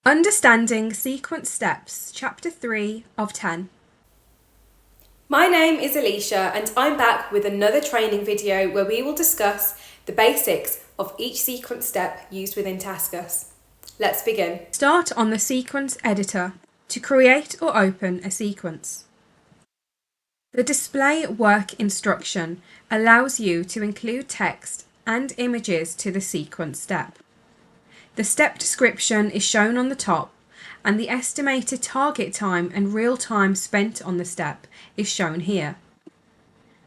Understanding Sequence Steps, Chapter 3 of 10. My name is Alicia and I'm back with another training video where we will discuss the basics of each sequence step used within Tascus. Let's begin. Start on the Sequence Editor to create or open a sequence. The Display Work instruction allows you to include text and images to the sequence step. The step description is shown on the top, and the estimated target time and real time spent on the step is shown here.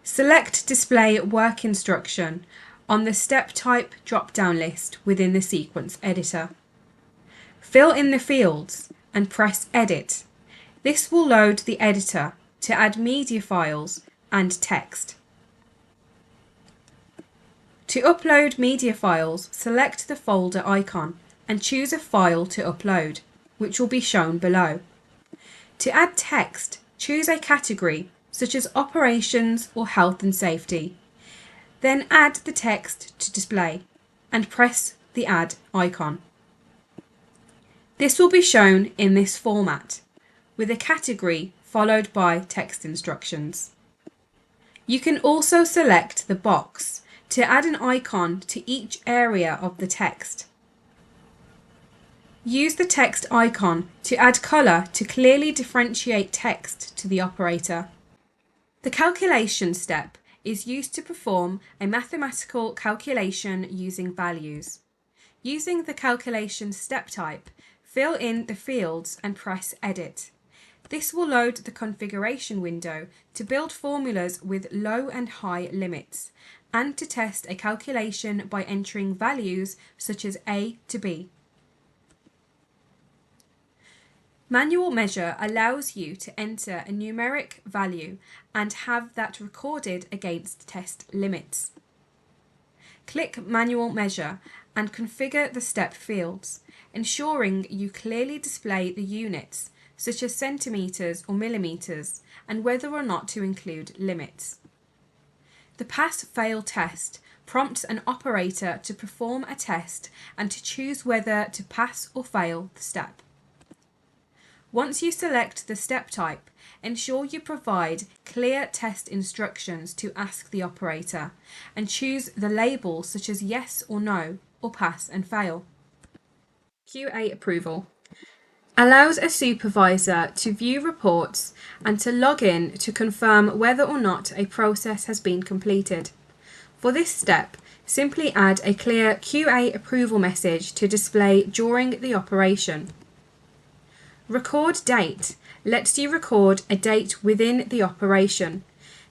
Select Display Work instruction on the step type drop-down list within the sequence editor. Fill in the fields and press Edit. This will load the editor to add media files and text. To upload media files, select the folder icon and choose a file to upload, which will be shown below. To add text, choose a category such as Operations or Health and Safety. Then add the text to display and press the Add icon. This will be shown in this format, with a category followed by text instructions. You can also select the box to add an icon to each area of the text. Use the text icon to add colour to clearly differentiate text to the operator. The calculation step is used to perform a mathematical calculation using values. Using the calculation step type, fill in the fields and press Edit. This will load the configuration window to build formulas with low and high limits, and to test a calculation by entering values such as A to B. Manual Measure allows you to enter a numeric value and have that recorded against test limits. Click Manual Measure and configure the step fields, ensuring you clearly display the units such as centimetres or millimetres, and whether or not to include limits. The Pass-Fail test prompts an operator to perform a test and to choose whether to pass or fail the step. Once you select the step type, ensure you provide clear test instructions to ask the operator, and choose the labels such as yes or no, or pass and fail. QA approval allows a supervisor to view reports and to log in to confirm whether or not a process has been completed. For this step, simply add a clear QA approval message to display during the operation. Record date lets you record a date within the operation.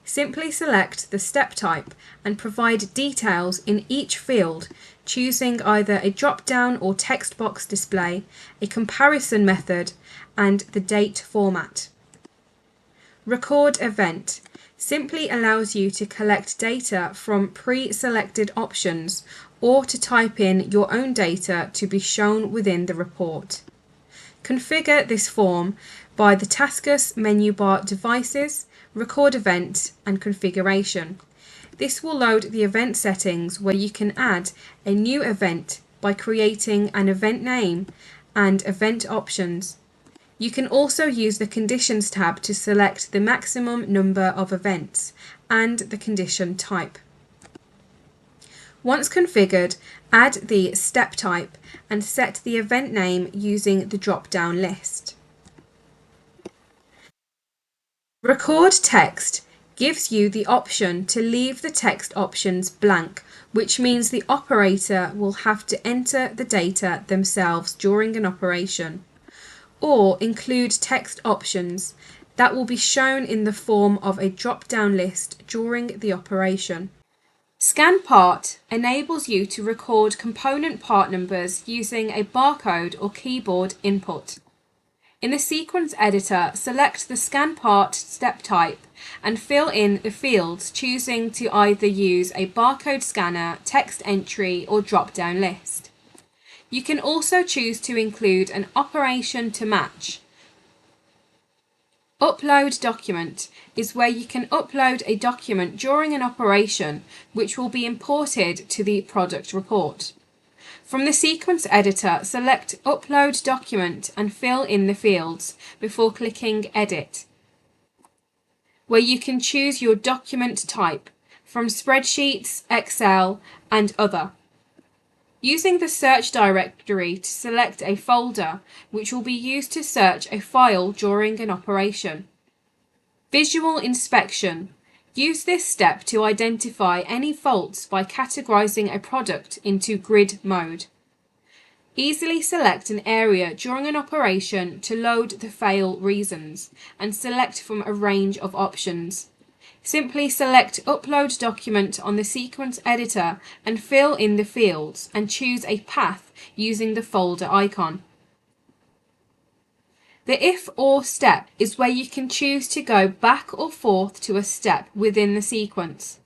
Simply select the step type and provide details in each field, choosing either a drop-down or text box display, a comparison method, and the date format. Record event simply allows you to collect data from pre-selected options or to type in your own data to be shown within the report. Configure this form by the Tascus menu bar Devices, Record Event and Configuration. This will load the event settings where you can add a new event by creating an event name and event options. You can also use the Conditions tab to select the maximum number of events and the condition type. Once configured, add the step type and set the event name using the drop-down list. Record text gives you the option to leave the text options blank, which means the operator will have to enter the data themselves during an operation, or include text options that will be shown in the form of a drop-down list during the operation. Scan Part enables you to record component part numbers using a barcode or keyboard input. In the sequence editor, select the Scan Part step type and fill in the fields, choosing to either use a barcode scanner, text entry, or drop-down list. You can also choose to include an operation to match. Upload document is where you can upload a document during an operation which will be imported to the product report. From the sequence editor, select Upload Document and fill in the fields before clicking Edit, where you can choose your document type from spreadsheets, Excel, and other. Using the search directory to select a folder, which will be used to search a file during an operation. Visual inspection. Use this step to identify any faults by categorizing a product into grid mode. Easily select an area during an operation to load the fail reasons and select from a range of options. Simply select Upload Document on the sequence editor and fill in the fields and choose a path using the folder icon. The if/or step is where you can choose to go back or forth to a step within the sequence.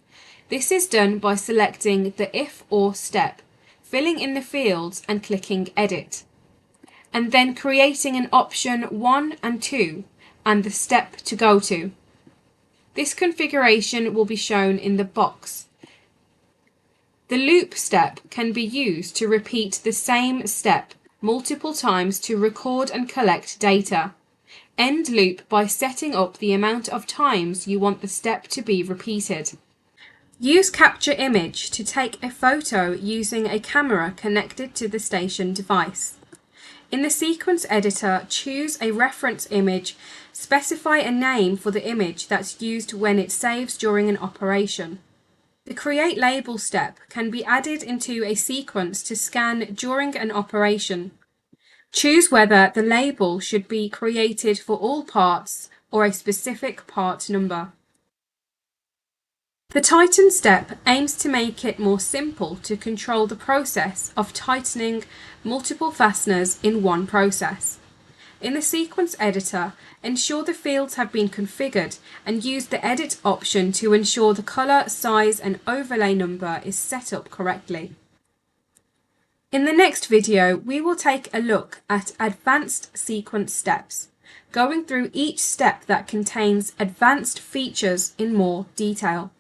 This is done by selecting the if/or step, filling in the fields and clicking Edit, and then creating an option 1 and 2 and the step to go to. This configuration will be shown in the box. The loop step can be used to repeat the same step multiple times to record and collect data. End loop by setting up the amount of times you want the step to be repeated. Use Capture Image to take a photo using a camera connected to the station device. In the sequence editor, choose a reference image, specify a name for the image that's used when it saves during an operation. The Create Label step can be added into a sequence to scan during an operation. Choose whether the label should be created for all parts or a specific part number. The Tighten step aims to make it more simple to control the process of tightening multiple fasteners in one process. In the sequence editor, ensure the fields have been configured and use the Edit option to ensure the color, size, and overlay number is set up correctly. In the next video, we will take a look at advanced sequence steps, going through each step that contains advanced features in more detail.